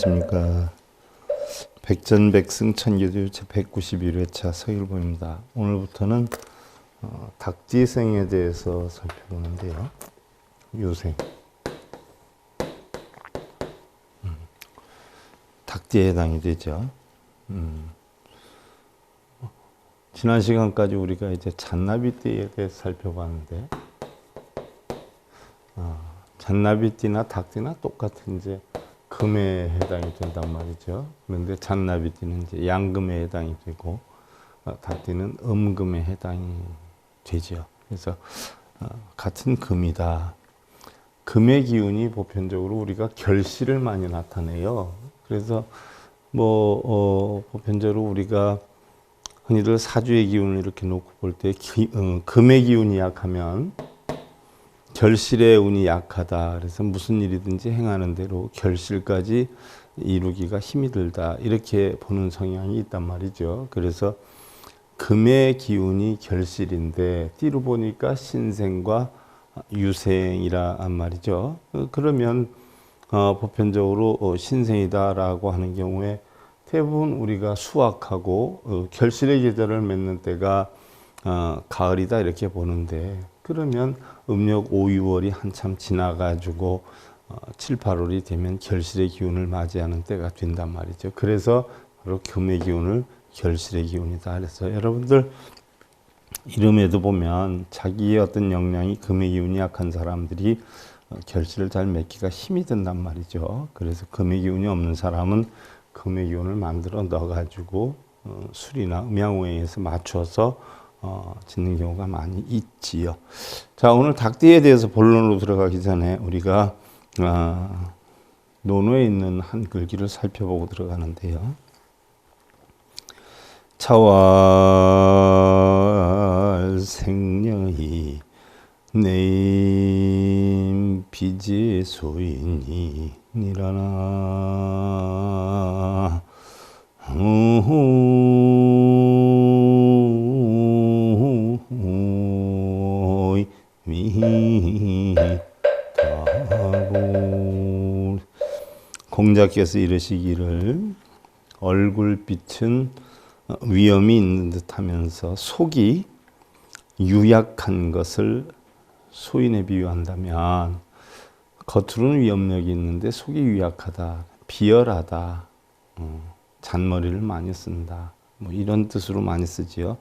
안녕하십니까. 백전백승 천교조 제191회차 서일보입니다. 오늘부터는 닭지생에 대해서 살펴보는데요. 유생. 닭지에 해당이 되죠. 지난 시간까지 우리가 이제 잔나비띠에 대해서 살펴봤는데, 잔나비띠나 닭띠나 똑같은 이제 금에 해당이 된단 말이죠. 그런데 잔나비띠는 이제 양금에 해당이 되고, 닭띠는 음금에 해당이 되죠. 그래서 같은 금이다. 금의 기운이 보편적으로 우리가 결실을 많이 나타내요. 그래서 보편적으로 우리가 흔히들 사주의 기운을 이렇게 놓고 볼 때 금의 기운이 약하면 결실의 운이 약하다. 그래서 무슨 일이든지 행하는 대로 결실까지 이루기가 힘이 들다. 이렇게 보는 성향이 있단 말이죠. 그래서 금의 기운이 결실인데 띠로 보니까 신생과 유생이란 말이죠. 그러면 보편적으로 신생이다라고 하는 경우에 대부분 우리가 수확하고 결실의 계절을 맺는 때가 가을이다 이렇게 보는데, 그러면 음력 5, 6월이 한참 지나가지고 7, 8월이 되면 결실의 기운을 맞이하는 때가 된단 말이죠. 그래서 바로 금의 기운을 결실의 기운이다. 그래서 여러분들 이름에도 보면 자기의 어떤 역량이 금의 기운이 약한 사람들이 결실을 잘 맺기가 힘이 든단 말이죠. 그래서 금의 기운이 없는 사람은 금의 기운을 만들어 넣어가지고 술이나 음양오행에서 맞춰서 짓는 경우가 많이 있지요. 자, 오늘 닭띠에 대해서 본론으로 들어가기 전에 우리가 논어에 있는 한 글귀를 살펴보고 들어가는데요. 차왈 생녀이 내임 비지 소인이 니라나 공자께서 이르시기를 얼굴빛은 위험이 있는 듯 하면서 속이 유약한 것을 소인에 비유한다면, 겉으로는 위험력이 있는데 속이 유약하다, 비열하다, 잔머리를 많이 쓴다, 이런 뜻으로 많이 쓰지요.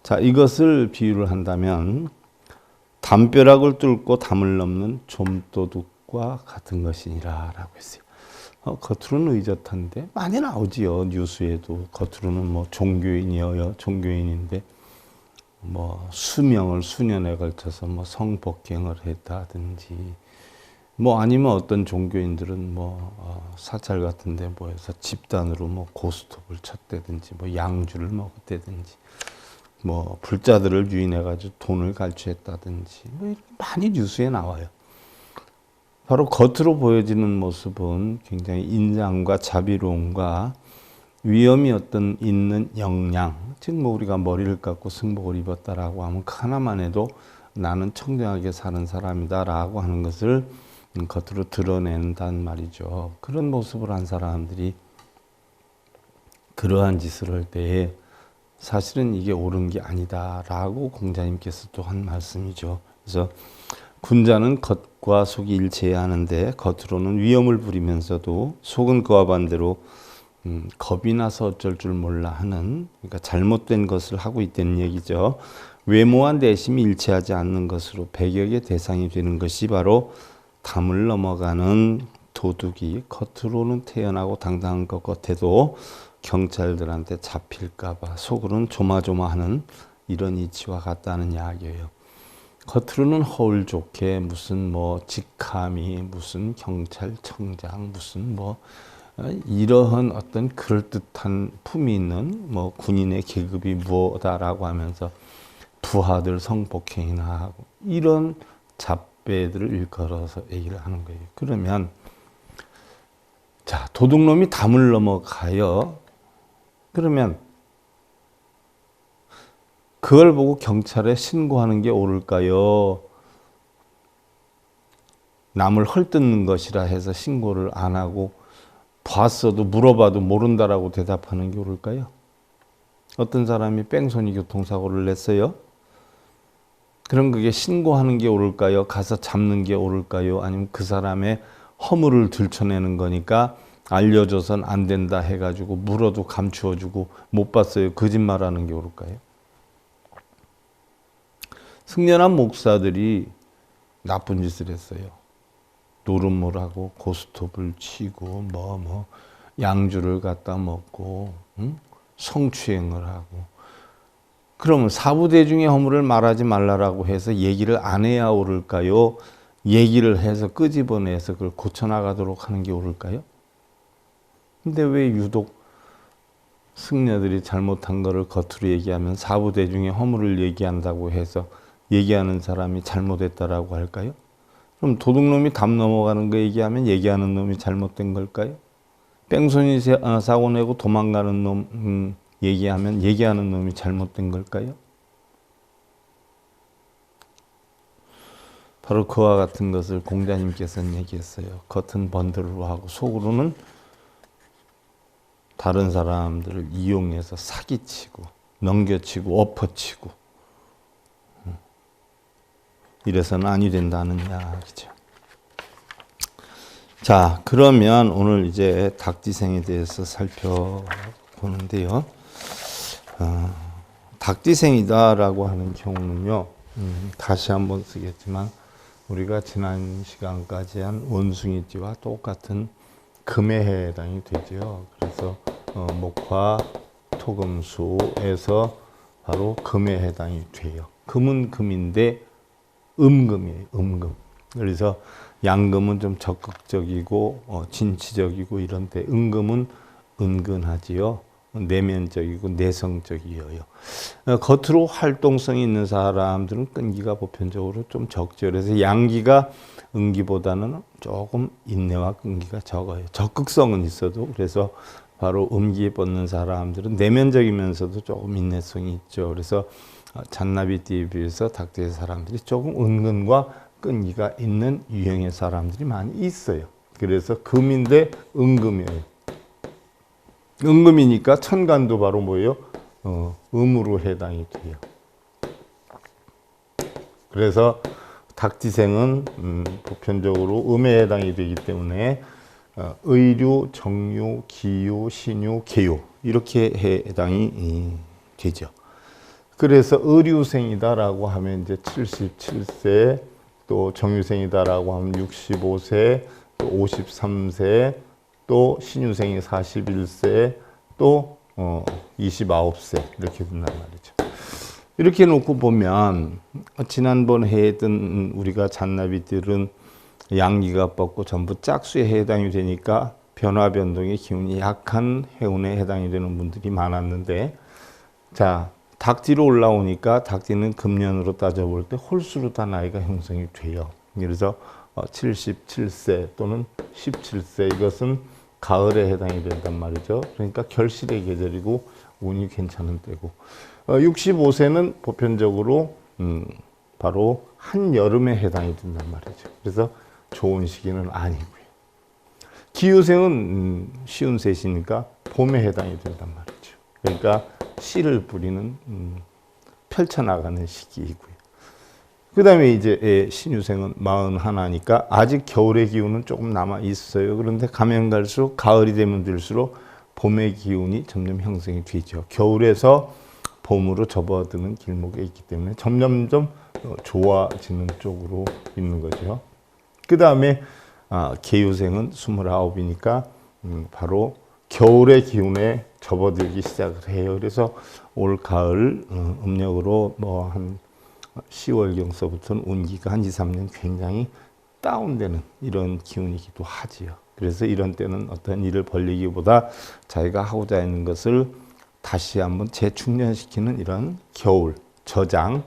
자, 이것을 비유를 한다면 담벼락을 뚫고 담을 넘는 좀도둑과 같은 것이니라 라고 했어요. 겉으로는 의젓한데 많이 나오지요. 뉴스에도 겉으로는 종교인인데 수명을 수년에 걸쳐서 성폭행을 했다든지, 아니면 어떤 종교인들은 사찰 같은데 모여서 집단으로 고스톱을 쳤다든지 양주를 먹었다든지 불자들을 유인해가지고 돈을 갈취했다든지 많이 뉴스에 나와요. 바로 겉으로 보여지는 모습은 굉장히 인장과 자비로움과 위험이 어떤 있는 역량, 즉 우리가 머리를 깎고 승복을 입었다라고 하면 그 하나만 해도 나는 청정하게 사는 사람이다라고 하는 것을 겉으로 드러낸단 말이죠. 그런 모습을 한 사람들이 그러한 짓을 할 때에 사실은 이게 옳은 게 아니다라고 공자님께서 또 한 말씀이죠. 그래서 군자는 겉과 속이 일치해야 하는데 겉으로는 위험을 부리면서도 속은 그와 반대로 겁이 나서 어쩔 줄 몰라 하는, 그러니까 잘못된 것을 하고 있다는 얘기죠. 외모와 내심이 일치하지 않는 것으로 배격의 대상이 되는 것이 바로 담을 넘어가는 도둑이 겉으로는 태연하고 당당한 것 같아도 경찰들한테 잡힐까봐 속으로는 조마조마하는 이런 이치와 같다는 이야기예요. 겉으로는 허울 좋게 무슨 직함이 무슨 경찰청장 무슨 이러한 어떤 그럴듯한 품이 있는 군인의 계급이 무엇다라고 하면서 부하들 성폭행이나 하고 이런 잡배들을 일컬어서 얘기를 하는 거예요. 그러면 자, 도둑놈이 담을 넘어가요. 그러면 그걸 보고 경찰에 신고하는 게 옳을까요? 남을 헐뜯는 것이라 해서 신고를 안 하고 봤어도 물어봐도 모른다라고 대답하는 게 옳을까요? 어떤 사람이 뺑소니 교통사고를 냈어요. 그럼 그게 신고하는 게 옳을까요? 가서 잡는 게 옳을까요? 아니면 그 사람의 허물을 들춰내는 거니까 알려줘선 안 된다 해가지고 물어도 감추어주고 못 봤어요. 거짓말하는 게 옳을까요? 승려난 목사들이 나쁜 짓을 했어요. 노름물하고 고스톱을 치고 양주를 갖다 먹고 성추행을 하고, 그러면 사부대중의 허물을 말하지 말라라고 해서 얘기를 안 해야 옳을까요? 얘기를 해서 끄집어내서 그걸 고쳐나가도록 하는 게 옳을까요? 근데 왜 유독 승려들이 잘못한 거를 겉으로 얘기하면 사부대중의 허물을 얘기한다고 해서 얘기하는 사람이 잘못했다라고 할까요? 그럼 도둑놈이 담 넘어가는 거 얘기하면 얘기하는 놈이 잘못된 걸까요? 뺑소니 사고 내고 도망가는 놈 얘기하면 얘기하는 놈이 잘못된 걸까요? 바로 그와 같은 것을 공자님께서는 얘기했어요. 겉은 번드르르 하고 속으로는 다른 사람들을 이용해서 사기치고 넘겨치고 엎어치고, 이래서는 아니 된다는 이야기죠. 자, 그러면 오늘 이제 닭띠생에 대해서 살펴보는데요. 닭띠생이다라고 하는 경우는요, 다시 한번 쓰겠지만 우리가 지난 시간까지 한 원숭이띠와 똑같은 금에 해당이 되죠. 그래서 목화 토금수에서 바로 금에 해당이 돼요. 금은 금인데 음금이에요. 음금. 그래서 양금은 좀 적극적이고 진취적이고 이런데, 음금은 은근하지요. 내면적이고 내성적이에요. 겉으로 활동성이 있는 사람들은 끈기가 보편적으로 좀 적죠. 그래서 양기가 음기보다는 조금 인내와 끈기가 적어요. 적극성은 있어도. 그래서 바로 음기에 뻗는 사람들은 내면적이면서도 조금 인내성이 있죠. 그래서 잔나비띠에 비해서 닭띠의 사람들이 조금 은근과 끈기가 있는 유형의 사람들이 많이 있어요. 그래서 금인데 은금이에요. 은금이니까 천간도 바로 뭐예요? 음으로 해당이 돼요. 그래서 닭띠생은 보편적으로 음에 해당이 되기 때문에 의류, 정유, 기유, 신유, 계유 이렇게 해당이 되죠. 그래서 의류생이다라고 하면 이제 77세, 또 정유생이다라고 하면 65세, 또 53세, 또 신유생이 41세, 또 29세 이렇게 된단 말이죠. 이렇게 놓고 보면 지난번 해던 우리가 잔나비들은 양기가 뻗고 전부 짝수에 해당이 되니까 변화 변동의 기운이 약한 해운에 해당이 되는 분들이 많았는데, 자, 닭띠로 올라오니까 닭띠는 금년으로 따져볼 때 홀수로 다 나이가 형성이 돼요. 그래서 77세 또는 17세, 이것은 가을에 해당이 된단 말이죠. 그러니까 결실의 계절이고 운이 괜찮은 때고, 65세는 보편적으로 바로 한여름에 해당이 된단 말이죠. 그래서 좋은 시기는 아니고요. 기유생은 쉬운 셋이니까 봄에 해당이 된단 말이죠. 그러니까 씨를 뿌리는 펼쳐나가는 시기이고요. 그 다음에 이제 신유생은 41이니까 아직 겨울의 기운은 조금 남아 있어요. 그런데 가면 갈수록 가을이 되면 될수록 봄의 기운이 점점 형성이 되죠. 겨울에서 봄으로 접어드는 길목에 있기 때문에 점점점 좋아지는 쪽으로 있는 거죠. 그 다음에 계유생은 29이니까 바로 겨울의 기운에 접어들기 시작을 해요. 그래서 올 가을 음력으로 뭐 한 10월경서부터는 운기가 한 2, 3년 굉장히 다운되는 이런 기운이기도 하지요. 그래서 이런 때는 어떤 일을 벌리기보다 자기가 하고자 하는 것을 다시 한번 재충전시키는 이런 겨울, 저장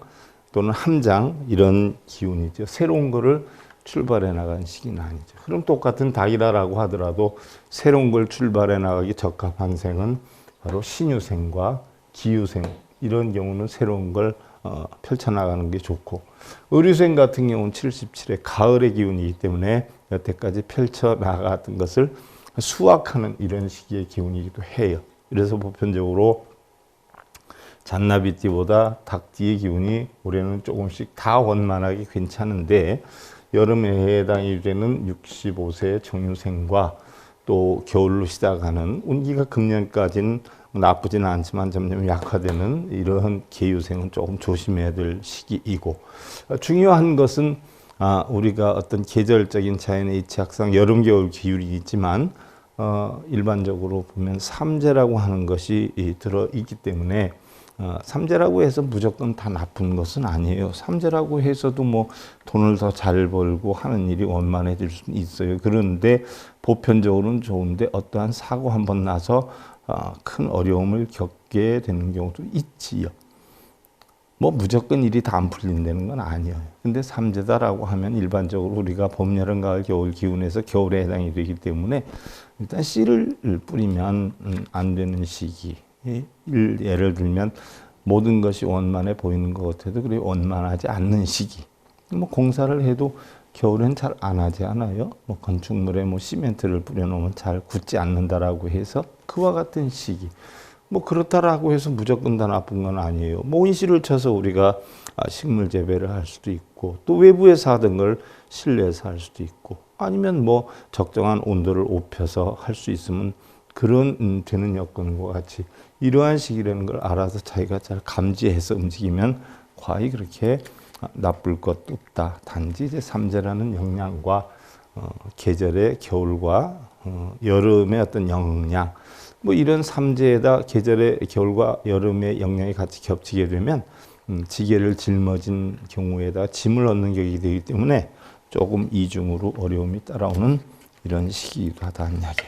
또는 함장 이런 기운이죠. 새로운 거를 출발해 나가는 시기는 아니죠. 그럼 똑같은 닭이라고 하더라도 새로운 걸 출발해 나가기 적합한 생은 바로 신유생과 기유생, 이런 경우는 새로운 걸 펼쳐나가는 게 좋고, 의류생 같은 경우는 77의 가을의 기운이기 때문에 여태까지 펼쳐나갔던 것을 수확하는 이런 시기의 기운이기도 해요. 그래서 보편적으로 잔나비띠보다 닭띠의 기운이 올해는 조금씩 다 원만하게 괜찮은데, 여름에 해당이 되는 65세 청유생과 또 겨울로 시작하는 운기가 금년까지는 나쁘지는 않지만 점점 약화되는 이러한 계유생은 조금 조심해야 될 시기이고, 중요한 것은 우리가 어떤 계절적인 자연의 이치학상 여름 겨울 기울이 있지만 일반적으로 보면 삼재라고 하는 것이 들어 있기 때문에 삼재라고 해서 무조건 다 나쁜 것은 아니에요. 삼재라고 해서도 뭐 돈을 더 잘 벌고 하는 일이 원만해질 수는 있어요. 그런데 보편적으로는 좋은데 어떠한 사고 한번 나서 큰 어려움을 겪게 되는 경우도 있지요. 뭐 무조건 일이 다 안 풀린다는 건 아니에요. 근데 삼재다라고 하면 일반적으로 우리가 봄, 여름, 가을, 겨울 기운에서 겨울에 해당이 되기 때문에 일단 씨를 뿌리면 안 되는 시기. 예를 들면 모든 것이 원만해 보이는 것 같아도 그래 원만하지 않는 시기. 뭐 공사를 해도 겨울엔 잘 안 하지 않아요? 뭐 건축물에 뭐 시멘트를 뿌려놓으면 잘 굳지 않는다라고 해서 그와 같은 시기. 뭐 그렇다라고 해서 무조건 다 나쁜 건 아니에요. 뭐 온실을 쳐서 우리가 식물 재배를 할 수도 있고, 또 외부에서 하던 걸 실내에서 할 수도 있고, 아니면 뭐 적정한 온도를 높여서 할 수 있으면 그런 되는 여건과 같이 이러한 시기라는 걸 알아서 자기가 잘 감지해서 움직이면 과히 그렇게 나쁠 것 없다. 단지 이제 삼재라는 영향과 계절의 겨울과 여름의 어떤 영향, 뭐 이런 삼재에다 계절의 겨울과 여름의 영향이 같이 겹치게 되면 지게를 짊어진 경우에다 짐을 얻는 격이 되기 때문에 조금 이중으로 어려움이 따라오는 이런 시기이기도 하다는 이야기.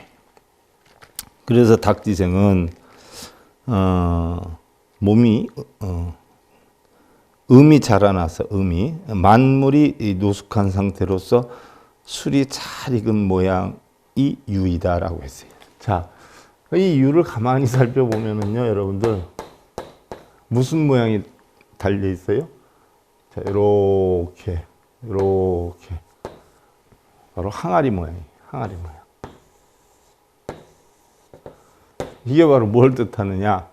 그래서 닭띠생은 몸이 음이 자라나서 만물이 노숙한 상태로서 술이 잘 익은 모양이 유이다라고 했어요. 자, 이 유를 가만히 살펴보면은요, 여러분들 무슨 모양이 달려 있어요? 자, 이렇게 바로 항아리 모양이에요. 항아리 모양. 이게 바로 뭘 뜻하느냐?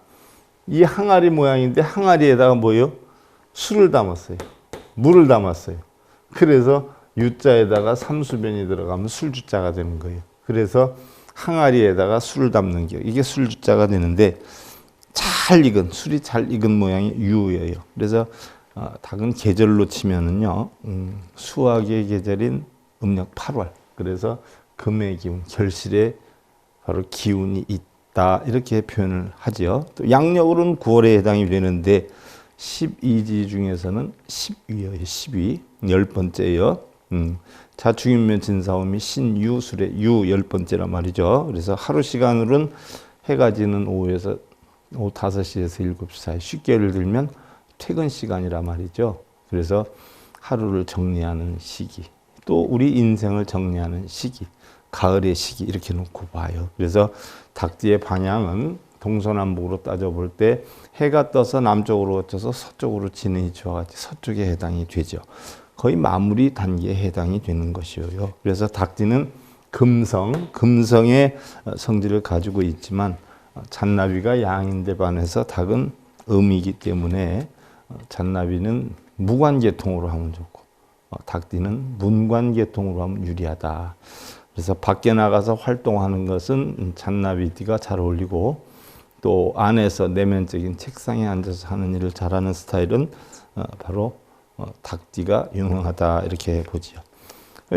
이 항아리 모양인데 항아리에다가 뭐요? 술을 담았어요. 물을 담았어요. 그래서 유자에다가 삼수변이 들어가면 술주자가 되는 거예요. 그래서 항아리에다가 술을 담는 게 이게 술주자가 되는데, 잘 익은 술이 잘 익은 모양이 유예요. 그래서 닭은 계절로 치면은요, 수확의 계절인 음력 8월. 그래서 금의 기운, 결실의 바로 기운이 있다, 이렇게 표현을 하죠. 또 양력으로는 9월에 해당이 되는데 12지 중에서는 10위예요. 10위, 10번째예요. 자축인묘 진사오미 신유술의 유 10번째란 말이죠. 그래서 하루 시간으로는 해가 지는 오후 5시에서 7시 사이, 쉽게 예를 들면 퇴근 시간이란 말이죠. 그래서 하루를 정리하는 시기, 또 우리 인생을 정리하는 시기, 가을의 시기, 이렇게 놓고 봐요. 그래서 닭띠의 방향은 동서남북으로 따져볼 때 해가 떠서 남쪽으로 걷혀서 서쪽으로 지는 이치와 같이 서쪽에 해당이 되죠. 거의 마무리 단계에 해당이 되는 것이에요. 그래서 닭띠는 금성의 성질을 가지고 있지만 잔나비가 양인데 반해서 닭은 음이기 때문에 잔나비는 무관계통으로 하면 좋고 닭띠는 문관계통으로 하면 유리하다. 그래서 밖에 나가서 활동하는 것은 잔나비띠가 잘 어울리고, 또 안에서 내면적인 책상에 앉아서 하는 일을 잘하는 스타일은 바로 닭띠가 유능하다, 이렇게 보지요.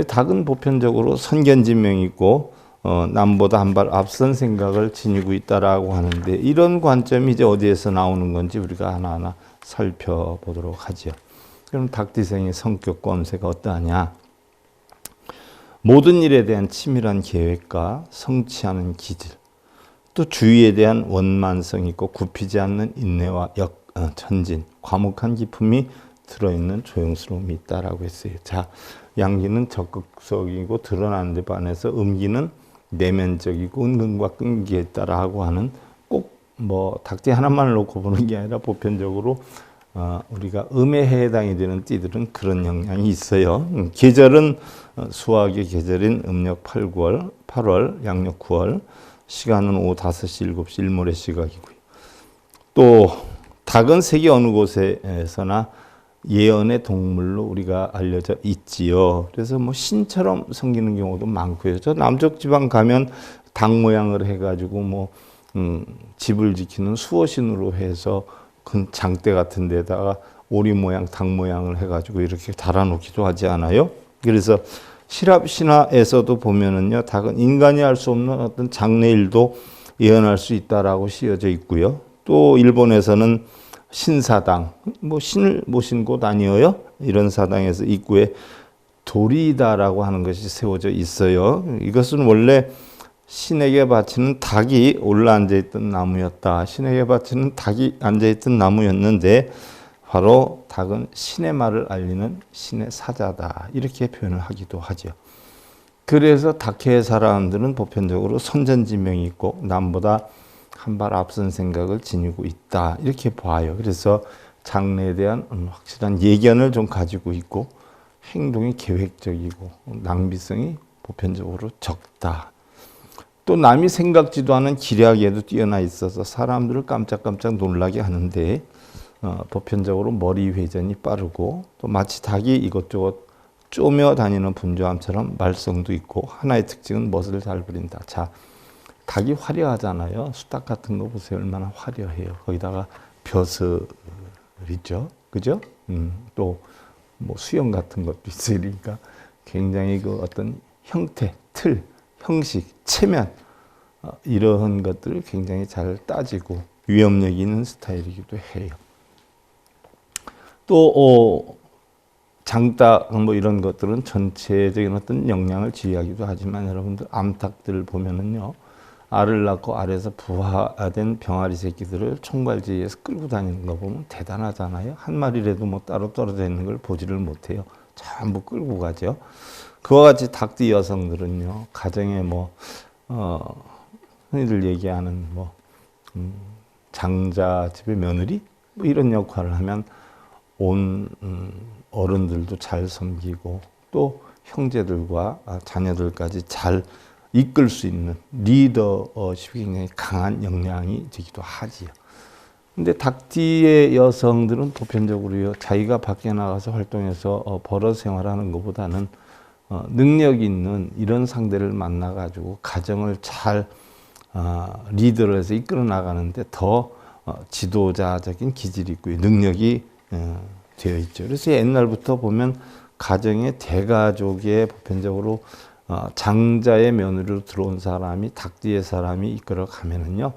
닭은 보편적으로 선견지명이 있고 남보다 한 발 앞선 생각을 지니고 있다라고 하는데, 이런 관점이 이제 어디에서 나오는 건지 우리가 하나하나 살펴보도록 하죠. 그럼 닭띠생의 성격과 음세가 어떠하냐? 모든 일에 대한 치밀한 계획과 성취하는 기질, 또 주의에 대한 원만성 있고 굽히지 않는 인내와 전진, 과묵한 기품이 들어있는 조용스러움이 있다라고 했어요. 자, 양기는 적극적이고 드러나는 데 반해서 음기는 내면적이고 은근과 끈기에 따라하고 하는, 꼭 뭐 닭띠 하나만을 놓고 보는 게 아니라 보편적으로 우리가 음에 해당이 되는 띠들은 그런 영향이 있어요. 계절은 수학의 계절인 음력 8월, 양력 9월, 시간은 오후 5시, 7시 일몰의 시각이고요. 또 닭은 세계 어느 곳에서나 예언의 동물로 우리가 알려져 있지요. 그래서 뭐 신처럼 섬기는 경우도 많고요. 저 남쪽 지방 가면 닭 모양을 해가지고 뭐 집을 지키는 수호신으로 해서 큰 장대 같은 데다가 오리 모양, 닭 모양을 해가지고 이렇게 달아놓기도 하지 않아요? 그래서 시랍 신화에서도 보면은요, 닭은 인간이 할 수 없는 어떤 장래일도 예언할 수 있다라고 씌어져 있고요. 또 일본에서는 신사당, 뭐 신을 모신 곳 아니에요? 이런 사당에서 입구에 도리다라고 하는 것이 세워져 있어요. 이것은 원래 신에게 바치는 닭이 올라앉아 있던 나무였다. 신에게 바치는 닭이 앉아 있던 나무였는데 바로 닭은 신의 말을 알리는 신의 사자다. 이렇게 표현을 하기도 하죠. 그래서 닭해의 사람들은 보편적으로 선전지명이 있고 남보다 한 발 앞선 생각을 지니고 있다. 이렇게 봐요. 그래서 장래에 대한 확실한 예견을 좀 가지고 있고 행동이 계획적이고 낭비성이 보편적으로 적다. 또 남이 생각지도 않은 기략에도 뛰어나 있어서 사람들을 깜짝깜짝 놀라게 하는데 보편적으로 머리 회전이 빠르고 또 마치 닭이 이것저것 쪼며 다니는 분주함처럼 말썽도 있고 하나의 특징은 멋을 잘 부린다. 자, 닭이 화려하잖아요. 수탉 같은 거 보세요. 얼마나 화려해요. 거기다가 벼슬 있죠. 그죠? 또 뭐 수염 같은 것도 있으니까 굉장히 그 어떤 형태, 틀, 형식, 체면 이러한 것들을 굉장히 잘 따지고 위협력이 있는 스타일이기도 해요. 또 장닭 뭐 이런 것들은 전체적인 어떤 영향을 지휘하기도 하지만 여러분들 암탉들 보면은요, 알을 낳고 알에서 부화된 병아리 새끼들을 총괄지휘해서 끌고 다니는 거 보면 대단하잖아요. 한 마리라도 뭐 따로 떨어져 있는 걸 보지를 못해요. 전부 끌고 가죠. 그와 같이 닭띠 여성들은요, 가정에 뭐 흔히들 얘기하는 뭐 장자 집의 며느리 뭐 이런 역할을 하면 온 어른들도 잘 섬기고 또 형제들과 자녀들까지 잘 이끌 수 있는 리더십이 굉장히 강한 역량이 되기도 하지요. 근데 닭띠의 여성들은 보편적으로요, 자기가 밖에 나가서 활동해서 버릇 생활하는 것보다는 능력 있는 이런 상대를 만나가지고 가정을 잘 리더를 해서 이끌어 나가는데 더 지도자적인 기질이 있고요, 능력이 되어 있죠. 그래서 옛날부터 보면 가정의 대가족의 보편적으로 장자의 며느리로 들어온 사람이 닭띠의 사람이 이끌어 가면은요,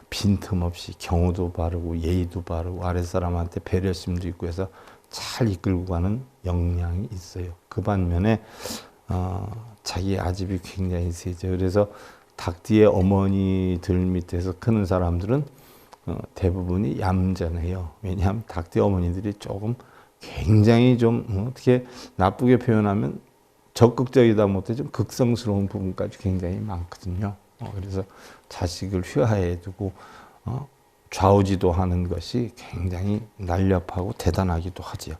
빈틈없이 경우도 바르고 예의도 바르고 아랫사람한테 배려심도 있고 해서 잘 이끌고 가는 역량이 있어요. 그 반면에 자기 아집이 굉장히 세죠. 그래서 닭띠의 어머니들 밑에서 크는 사람들은 대부분이 얌전해요. 왜냐하면 닭띠 어머니들이 조금 굉장히 좀 어떻게 나쁘게 표현하면 적극적이다 못해 좀 극성스러운 부분까지 굉장히 많거든요. 그래서 자식을 휘하에 두고 좌우지도하는 것이 굉장히 날렵하고 대단하기도 하지요.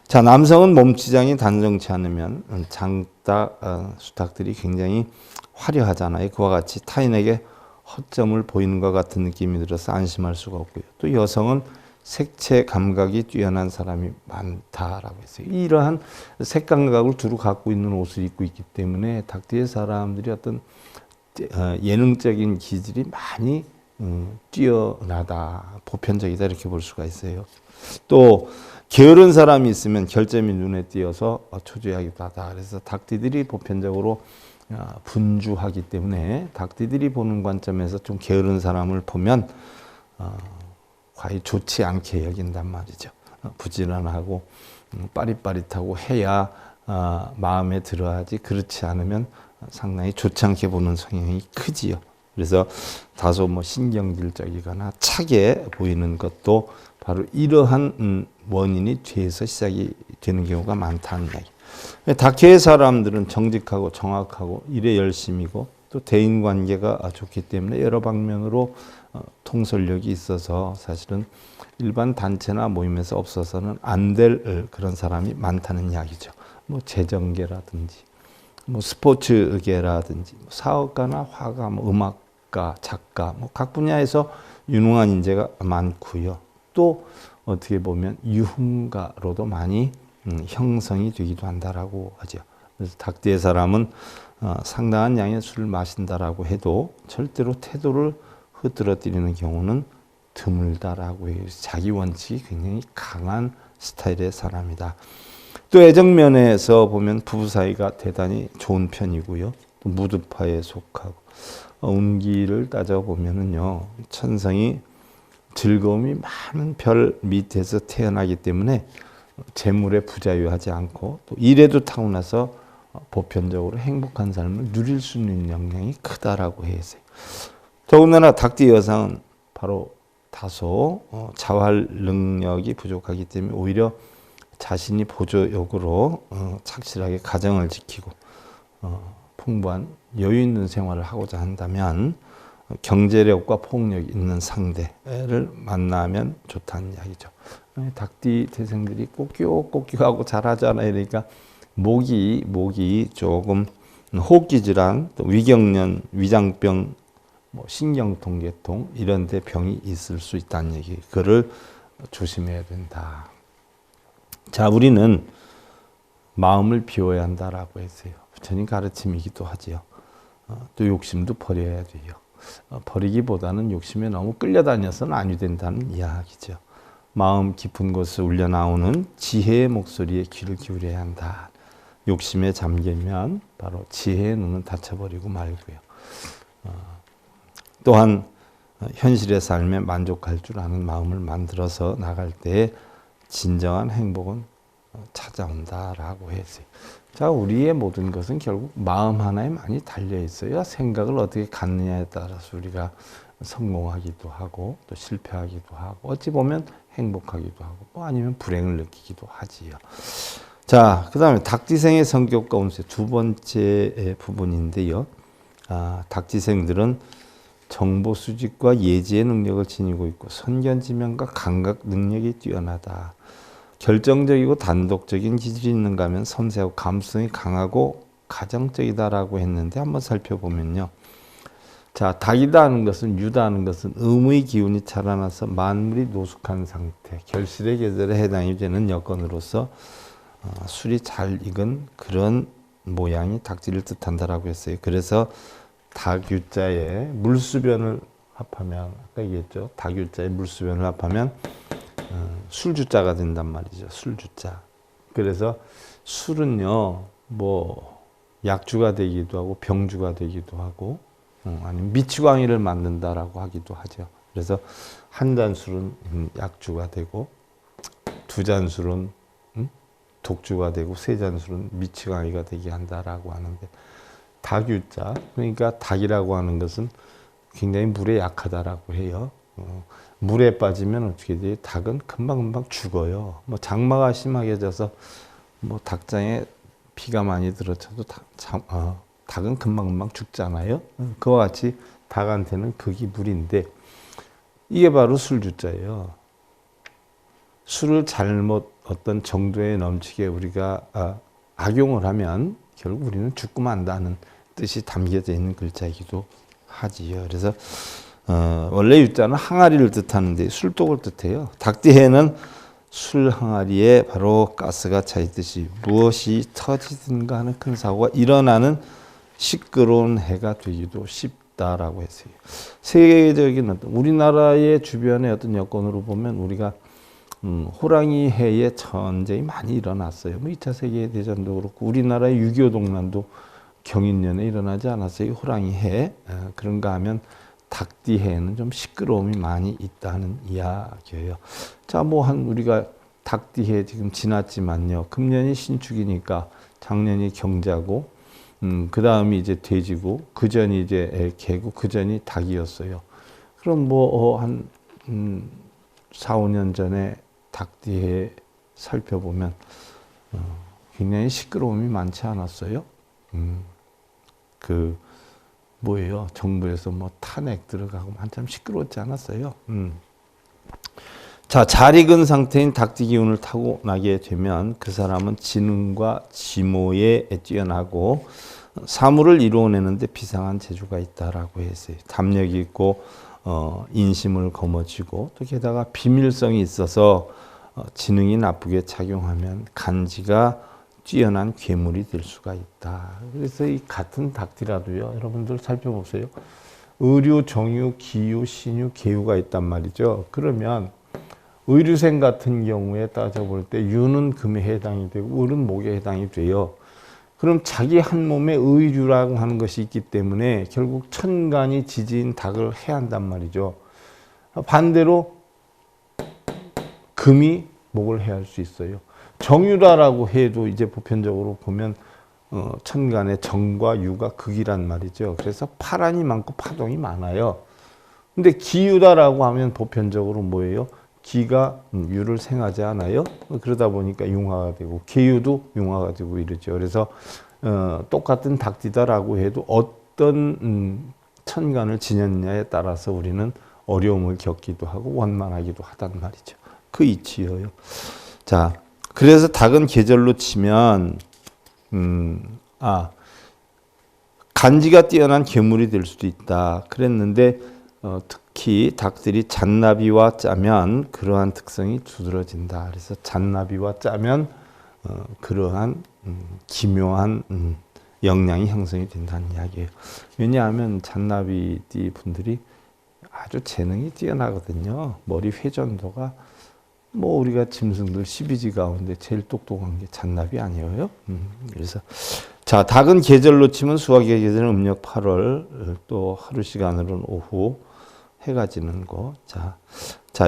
자, 남성은 몸치장이 단정치 않으면 장닭, 수탉들이 굉장히 화려하잖아요. 그와 같이 타인에게 허점을 보이는 것 같은 느낌이 들어서 안심할 수가 없고요. 또 여성은 색채 감각이 뛰어난 사람이 많다라고 했어요. 이러한 색 감각을 두루 갖고 있는 옷을 입고 있기 때문에 닭띠의 사람들이 어떤 예능적인 기질이 많이 뛰어나다, 보편적이다 이렇게 볼 수가 있어요. 또 게으른 사람이 있으면 결점이 눈에 띄어서 초조해하기도 하다. 그래서 닭띠들이 보편적으로 분주하기 때문에 닭띠들이 보는 관점에서 좀 게으른 사람을 보면 과히 좋지 않게 여긴단 말이죠. 부지런하고 빠릿빠릿하고 해야 마음에 들어야지, 그렇지 않으면 상당히 좋지 않게 보는 성향이 크지요. 그래서 다소 뭐 신경질적이거나 차게 보이는 것도 바로 이러한 원인이 뒤에서 시작이 되는 경우가 많다는 이야기. 닭해의 사람들은 정직하고 정확하고 일에 열심이고 또 대인관계가 좋기 때문에 여러 방면으로 통솔력이 있어서 사실은 일반 단체나 모임에서 없어서는 안 될 그런 사람이 많다는 이야기죠. 뭐 재정계라든지, 뭐 스포츠계라든지, 뭐 사업가나 화가, 뭐 음악가, 작가, 뭐 각 분야에서 유능한 인재가 많고요. 또 어떻게 보면 유흥가로도 많이 형성이 되기도 한다라고 하죠. 그래서 닭띠의 사람은 상당한 양의 술을 마신다라고 해도 절대로 태도를 흐트러뜨리는 경우는 드물다라고 해요. 자기 원칙이 굉장히 강한 스타일의 사람이다. 또 애정면에서 보면 부부 사이가 대단히 좋은 편이고요. 또 무드파에 속하고 운기를 따져보면은요, 천성이 즐거움이 많은 별 밑에서 태어나기 때문에 재물에 부자유하지 않고 또 일에도 타고나서 보편적으로 행복한 삶을 누릴 수 있는 역량이 크다라고 해요. 더군다나 닭띠 여성은 바로 다소 자활 능력이 부족하기 때문에 오히려 자신이 보조역으로 착실하게 가정을 지키고 풍부한 여유 있는 생활을 하고자 한다면 경제력과 폭력이 있는 상대를 만나면 좋다는 이야기죠. 닭띠 태생들이 꼴끼하고 잘하잖아요. 그러니까 목이 조금 호흡기 질환, 또 위경련, 위장병, 뭐 신경통계통 이런 데 병이 있을 수 있다는 얘기. 그거를 조심해야 된다. 자, 우리는 마음을 비워야 한다라고 했어요. 부처님 가르침이기도 하지요. 또 욕심도 버려야 돼요. 버리기보다는 욕심에 너무 끌려다녀서는 아니 된다는 이야기죠. 마음 깊은 곳에 울려 나오는 지혜의 목소리에 귀를 기울여야 한다. 욕심에 잠기면 바로 지혜의 눈은 닫혀버리고 말고요. 또한 현실의 삶에 만족할 줄 아는 마음을 만들어서 나갈 때에 진정한 행복은 찾아온다라고 했어요. 자, 우리의 모든 것은 결국 마음 하나에 많이 달려 있어요. 생각을 어떻게 갖느냐에 따라서 우리가 성공하기도 하고 또 실패하기도 하고 어찌 보면 행복하기도 하고 뭐 아니면 불행을 느끼기도 하지요. 자, 그 다음에 닭띠생의 성격과 운세 두 번째 부분인데요. 닭띠생들은 정보 수집과 예지의 능력을 지니고 있고 선견지명과 감각 능력이 뛰어나다. 결정적이고 단독적인 기질이 있는가 하면 섬세하고 감수성이 강하고 가정적이다라고 했는데 한번 살펴보면요. 자, 닭이다 하는 것은 유다 하는 것은 음의 기운이 자라나서 만물이 노숙한 상태, 결실의 계절에 해당이 되는 여건으로서 술이 잘 익은 그런 모양이 닭띠를 뜻한다라고 했어요. 그래서 닭유자에 물수변을 합하면 아까 얘기했죠. 닭유자에 물수변을 합하면 술주자가 된단 말이죠. 술주자. 그래서 술은요, 뭐 약주가 되기도 하고 병주가 되기도 하고 아니면 미치광이를 만든다라고 하기도 하죠. 그래서 한 잔 술은 약주가 되고 두 잔 술은 독주가 되고 세 잔 술은 미치광이가 되게 한다라고 하는데 닭유자, 그러니까 닭이라고 하는 것은 굉장히 물에 약하다라고 해요. 물에 빠지면 어떻게 돼요? 닭은 금방금방 죽어요. 뭐 장마가 심하게 져서 뭐 닭장에 비가 많이 들어쳐도 닭은 금방금방 죽잖아요. 그와 같이 닭한테는 극이 물인데 이게 바로 술주자예요. 술을 잘못 어떤 정도에 넘치게 우리가 악용을 하면 결국 우리는 죽고 만다는 뜻이 담겨져 있는 글자이기도 하지요. 그래서 원래 유자는 항아리를 뜻하는데 술독을 뜻해요. 닭띠해는 술 항아리에 바로 가스가 차 있듯이 무엇이 터지든가 하는 큰 사고가 일어나는 시끄러운 해가 되기도 쉽다라고 했어요. 세계적인 어떤 우리나라의 주변의 어떤 여건으로 보면 우리가 호랑이 해의 전쟁이 많이 일어났어요. 뭐 2차 세계대전도 그렇고 우리나라의 6.25 동란도 경인년에 일어나지 않았어요. 호랑이 해. 그런가 하면 닭띠 해에는 좀 시끄러움이 많이 있다는 이야기예요. 자, 뭐 우리가 닭띠 해 지금 지났지만요. 금년이 신축이니까 작년이 경자고, 그 다음이 이제 돼지고, 그 전이 이제 개고, 그 전이 닭이었어요. 그럼 뭐 한 4, 5년 전에 닭띠 해 살펴보면 굉장히 시끄러움이 많지 않았어요. 그 뭐예요? 정부에서 뭐 탄핵 들어가고 한참 시끄러웠지 않았어요? 자, 잘 익은 상태인 닭띠 기운을 타고나게 되면 그 사람은 지능과 지모에 뛰어나고 사물을 이루어내는데 비상한 재주가 있다라고 했어요. 담력이 있고 인심을 거머쥐고 또 게다가 비밀성이 있어서 지능이 나쁘게 작용하면 간지가 뛰어난 괴물이 될 수가 있다. 그래서 이 같은 닭띠라도요, 여러분들 살펴보세요. 의류, 정유, 기유, 신유, 계유가 있단 말이죠. 그러면 의류생 같은 경우에 따져볼 때 유는 금에 해당이 되고 을은 목에 해당이 돼요. 그럼 자기 한 몸에 의류라고 하는 것이 있기 때문에 결국 천간이 지지인 닭을 해야 한단 말이죠. 반대로 금이 목을 해야 할 수 있어요. 정유라라고 해도 이제 보편적으로 보면 천간에 정과 유가 극이란 말이죠. 그래서 파란이 많고 파동이 많아요. 근데 기유다라고 하면 보편적으로 뭐예요? 기가 유를 생하지 않아요. 그러다 보니까 융화가 되고 계유도 융화가 되고 이러죠. 그래서 똑같은 닭띠다라고 해도 어떤 천간을 지녔냐에 따라서 우리는 어려움을 겪기도 하고 원만하기도 하단 말이죠. 그 이치예요. 자, 그래서 닭은 계절로 치면 간지가 뛰어난 괴물이 될 수도 있다. 그랬는데 특히 닭들이 잔나비와 짜면 그러한 특성이 두드러진다. 그래서 잔나비와 짜면 그러한 기묘한 역량이 형성이 된다는 이야기예요. 왜냐하면 잔나비띠 분들이 아주 재능이 뛰어나거든요. 머리 회전도가 뭐 우리가 짐승들 12지 가운데 제일 똑똑한 게 잔나비 아니에요? 그래서 자, 닭은 계절로 치면 수학의 계절은 음력 8월, 또 하루 시간으로는 오후 해가 지는 곳. 자,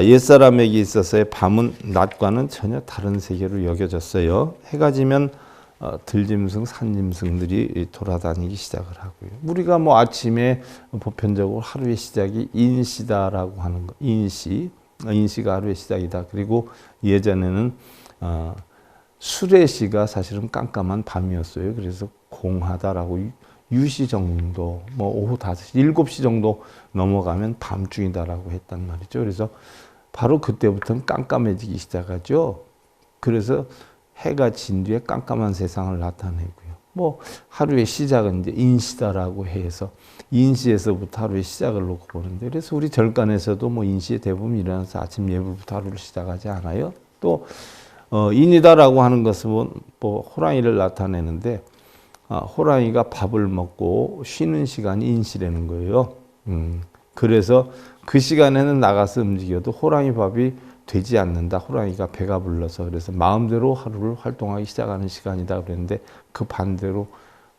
옛사람에게 있어서의 밤은 낮과는 전혀 다른 세계로 여겨졌어요. 해가 지면 들짐승, 산짐승들이 돌아다니기 시작을 하고요. 우리가 뭐 아침에 보편적으로 하루의 시작이 인시다라고 하는 거, 인시가 하루의 시작이다. 그리고 예전에는 수레시가 사실은 깜깜한 밤이었어요. 그래서 공하다라고 유시 정도, 뭐 오후 5시, 7시 정도 넘어가면 밤중이다라고 했단 말이죠. 그래서 바로 그때부터는 깜깜해지기 시작하죠. 그래서 해가 진 뒤에 깜깜한 세상을 나타내고요. 뭐 하루의 시작은 이제 인시다라고 해서 인시에서부터 하루의 시작을 놓고 보는데, 그래서 우리 절간에서도 뭐 인시에 대부분 일어나서 아침 예불부터 하루를 시작하지 않아요. 또 인이다라고 하는 것은 뭐 호랑이를 나타내는데 호랑이가 밥을 먹고 쉬는 시간이 인시라는 거예요. 그래서 그 시간에는 나가서 움직여도 호랑이 밥이 되지 않는다. 호랑이가 배가 불러서. 그래서 마음대로 하루를 활동하기 시작하는 시간이다 그랬는데, 그 반대로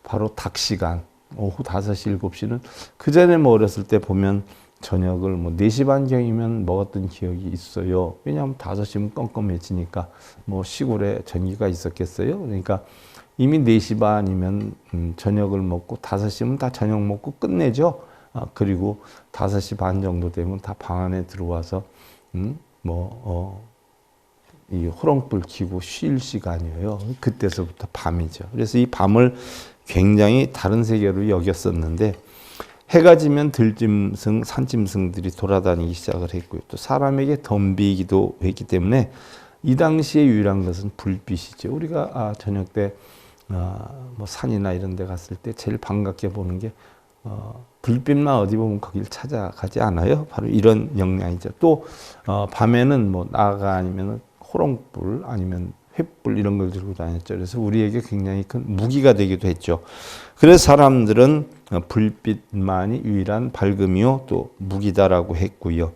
바로 닭 시간, 오후 5시, 7시는 그전에 뭐 어렸을 때 보면 저녁을 뭐 4시 반경이면 먹었던 기억이 있어요. 왜냐하면 5시면 껌껌해지니까 뭐 시골에 전기가 있었겠어요. 그러니까 이미 4시 반이면 저녁을 먹고 5시면 다 저녁 먹고 끝내죠. 그리고 5시 반 정도 되면 다 방 안에 들어와서 이 호롱불 켜고 쉴 시간이에요. 그때서부터 밤이죠. 그래서 이 밤을 굉장히 다른 세계로 여겼었는데, 해가 지면 들짐승, 산짐승들이 돌아다니기 시작을 했고요. 또 사람에게 덤비기도 했기 때문에 이 당시에 유일한 것은 불빛이죠. 우리가 저녁 때 뭐 산이나 이런 데 갔을 때 제일 반갑게 보는 게 불빛만 어디 보면 거길 찾아가지 않아요. 바로 이런 역량이죠. 또 밤에는 뭐 나가 아니면 호롱불 아니면 횃불 이런 걸 들고 다녔죠. 그래서 우리에게 굉장히 큰 무기가 되기도 했죠. 그래서 사람들은 불빛만이 유일한 밝음이요 또 무기다라고 했고요.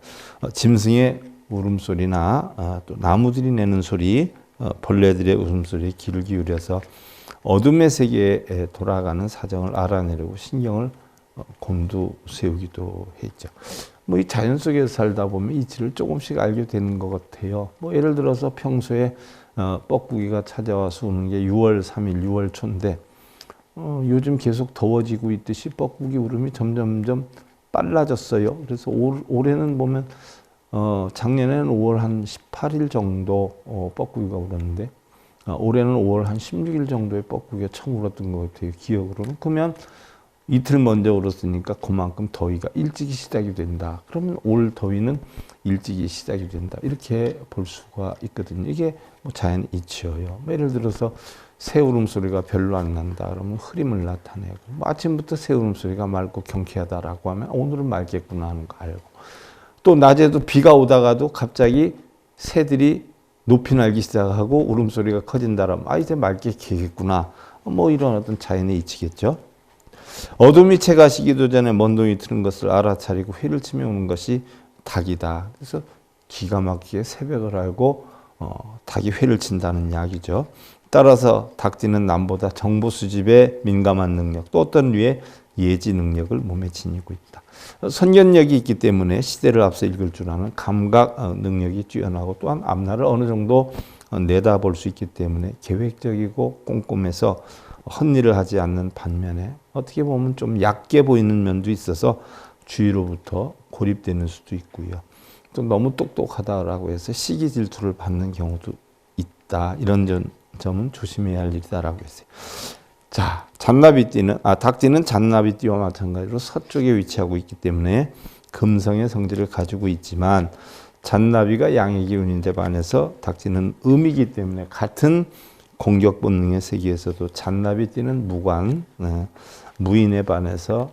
짐승의 울음소리나 또 나무들이 내는 소리, 벌레들의 웃음소리에 귀를 기울여서 어둠의 세계에 돌아가는 사정을 알아내려고 신경을 곤두세우기도 했죠. 뭐 이 자연 속에서 살다 보면 이치를 조금씩 알게 되는 것 같아요. 뭐 예를 들어서 평소에 뻐꾸기가 찾아와서 우는 게 6월 3일, 6월 초인데 요즘 계속 더워지고 있듯이 뻐꾸기 울음이 점점점 빨라졌어요. 그래서 올해는 보면 작년에는 5월 한 18일 정도 뻐꾸기가 울었는데 올해는 5월 한 16일 정도의 뻐꾸기가 처음 울었던 것 같아요. 기억으로는. 그러면 이틀 먼저 울었으니까 그만큼 더위가 일찍이 시작이 된다. 그러면 올 더위는 일찍이 시작이 된다. 이렇게 볼 수가 있거든요. 이게 뭐 자연의 이치예요. 뭐 예를 들어서 새 울음소리가 별로 안 난다. 그러면 흐림을 나타내고, 뭐 아침부터 새 울음소리가 맑고 경쾌하다라고 하면 오늘은 맑겠구나 하는 거 알고, 또 낮에도 비가 오다가도 갑자기 새들이 높이 날기 시작하고 울음소리가 커진다라면 이제 맑게 개겠구나. 뭐 이런 어떤 자연의 이치겠죠. 어둠이 채가 시기도 전에 먼동이 트는 것을 알아차리고 회를 치며 오는 것이 닭이다. 그래서 기가 막히게 새벽을 알고 닭이 회를 친다는 이야기죠. 따라서 닭띠는 남보다 정보 수집에 민감한 능력, 또 어떤 류의 예지 능력을 몸에 지니고 있다. 선견력이 있기 때문에 시대를 앞서 읽을 줄 아는 감각 능력이 뛰어나고, 또한 앞날을 어느 정도 내다볼 수 있기 때문에 계획적이고 꼼꼼해서 헛일을 하지 않는 반면에 어떻게 보면 좀 얕게 보이는 면도 있어서 주위로부터 고립되는 수도 있고요. 또 너무 똑똑하다라고 해서 시기 질투를 받는 경우도 있다. 이런 점은 조심해야 할 일이다라고 했어요. 자, 닭띠는 잔나비띠와 마찬가지로 서쪽에 위치하고 있기 때문에 금성의 성질을 가지고 있지만, 잔나비가 양의 기운인데 반해서 닭띠는 음이기 때문에 같은 공격 본능의 세계에서도 잔나비띠는 무관, 무인에 반해서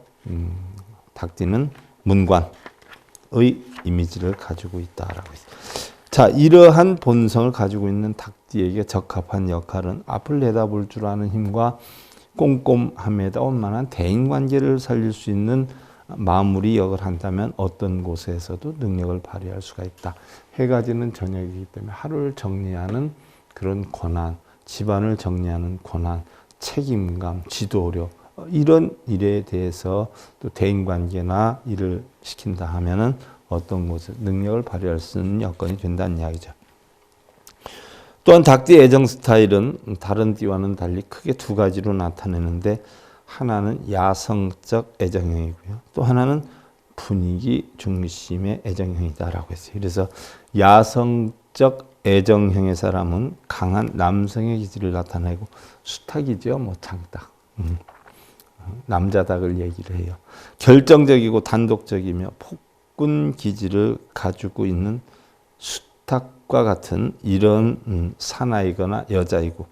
닭띠는 문관의 이미지를 가지고 있다라고 했어요. 자, 이러한 본성을 가지고 있는 닭띠에게 적합한 역할은 앞을 내다볼 줄 아는 힘과 꼼꼼함에다 원만한 대인관계를 살릴 수 있는 마무리 역을 한다면 어떤 곳에서도 능력을 발휘할 수가 있다. 해가 지는 저녁이기 때문에 하루를 정리하는 그런 권한, 집안을 정리하는 권한, 책임감, 지도력, 이런 일에 대해서 또 대인관계나 일을 시킨다 하면은 어떤 곳에 능력을 발휘할 수 있는 여건이 된다는 이야기죠. 또한 닭띠의 애정 스타일은 다른 띠와는 달리 크게 두 가지로 나타내는데, 하나는 야성적 애정형이고요. 또 하나는 분위기 중심의 애정형이다라고 했어요. 그래서 야성적 애정형의 사람은 강한 남성의 기질을 나타내고, 수탉이죠. 뭐 장닭. 남자닭을 얘기를 해요. 결정적이고 단독적이며 폭군 기질을 가지고 있는 수탉과 같은 이런 사나이거나 여자이고,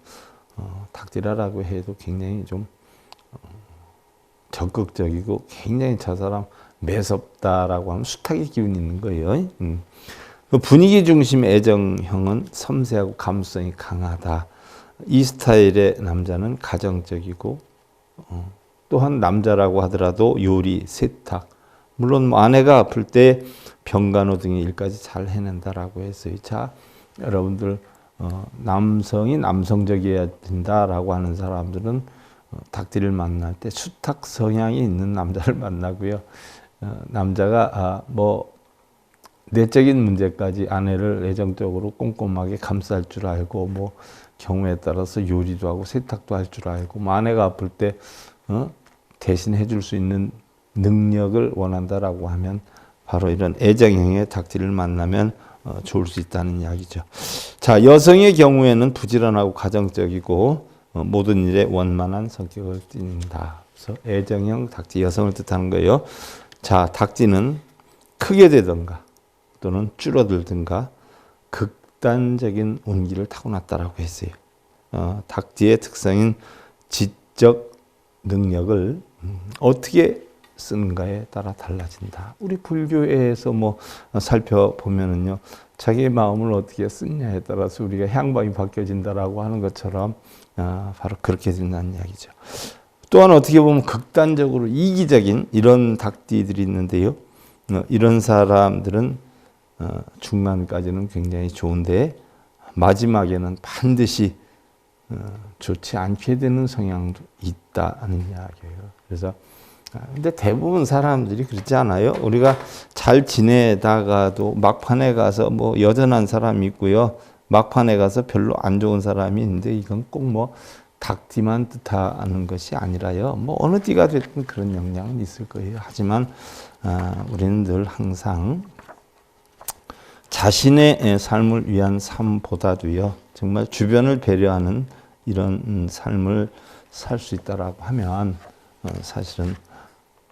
닭띠라고 해도 굉장히 좀 적극적이고 굉장히 저 사람 매섭다라고 하면 수탉의 기운이 있는 거예요. 분위기 중심 애정형은 섬세하고 감수성이 강하다. 이 스타일의 남자는 가정적이고, 또한 남자라고 하더라도 요리, 세탁, 물론 뭐 아내가 아플 때 병간호 등의 일까지 잘 해낸다라고 했어요. 자, 여러분들 남성이 남성적이어야 된다라고 하는 사람들은 닭띠를 만날 때 수탉 성향이 있는 남자를 만나고요. 남자가 뭐 내적인 문제까지 아내를 애정적으로 꼼꼼하게 감쌀 줄 알고, 뭐 경우에 따라서 요리도 하고 세탁도 할 줄 알고, 뭐 아내가 아플 때 대신 해줄 수 있는 능력을 원한다라고 하면 바로 이런 애정형의 닭띠를 만나면 좋을 수 있다는 이야기죠. 자, 여성의 경우에는 부지런하고 가정적이고 모든 일에 원만한 성격을 띈다. 그래서 애정형 닭띠, 여성을 뜻하는 거예요. 자, 닭띠는 크게 되든가 또는 줄어들든가 극단적인 운기를 타고났다라고 했어요. 닭띠의 특성인 지적 능력을 어떻게 쓰는가에 따라 달라진다. 우리 불교에서 뭐 살펴보면은요, 자기의 마음을 어떻게 쓰냐에 따라서 우리가 향방이 바뀌어진다라고 하는 것처럼 바로 그렇게 된다는 이야기죠. 또한 어떻게 보면 극단적으로 이기적인 이런 닭띠들이 있는데요, 이런 사람들은 중간까지는 굉장히 좋은데 마지막에는 반드시 좋지 않게 되는 성향도 있다는 이야기예요. 그래서 근데 대부분 사람들이 그렇지 않아요. 우리가 잘 지내다가도 막판에 가서 뭐 여전한 사람이 있고요, 막판에 가서 별로 안 좋은 사람이 있는데, 이건 꼭 뭐 닭띠만 뜻하는 것이 아니라요, 뭐 어느 띠가 됐든 그런 영향은 있을 거예요. 하지만 우리는 늘 항상 자신의 삶을 위한 삶보다도요, 정말 주변을 배려하는 이런 삶을 살 수 있다라고 하면 사실은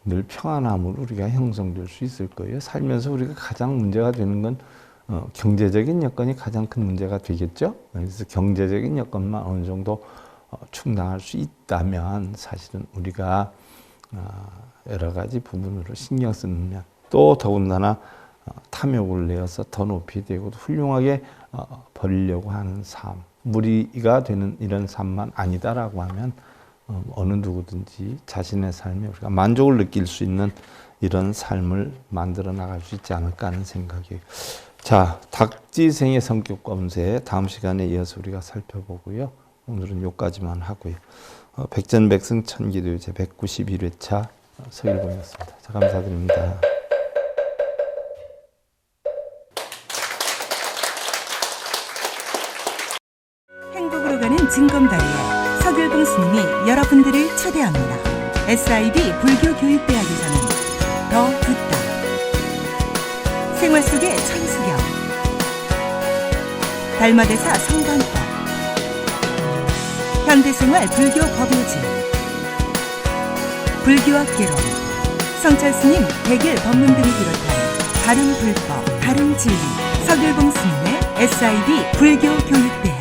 늘 평안함으로 우리가 형성될 수 있을 거예요. 살면서 우리가 가장 문제가 되는 건 경제적인 여건이 가장 큰 문제가 되겠죠. 그래서 경제적인 여건만 어느 정도 충당할 수 있다면 사실은 우리가 여러 가지 부분으로 신경 쓰면 또 더군다나 탐욕을 내어서 더 높이 되고 훌륭하게 벌려고 하는 삶, 무리가 되는 이런 삶만 아니다라고 하면 어느 누구든지 자신의 삶에 우리가 만족을 느낄 수 있는 이런 삶을 만들어 나갈 수 있지 않을까 하는 생각이에요. 자, 닭지생의 성격 검세 다음 시간에 이어서 우리가 살펴보고요. 오늘은 여기까지만 하고요. 백전백승천기도 제 191회차 서일봉이었습니다. 자, 감사드립니다. 행복으로 가는 징검다리에 서길봉 스님이 여러분들을 초대합니다. SIB 불교교육대학에서는 더 듣다, 생활 속의 천수경, 달마대사 성관법, 현대생활 불교 법요지, 불교학 개론, 성찰스님 백일 법문 등을 비롯한 다른 불법, 다른 진리, 서길봉 스님의 SIB 불교교육대학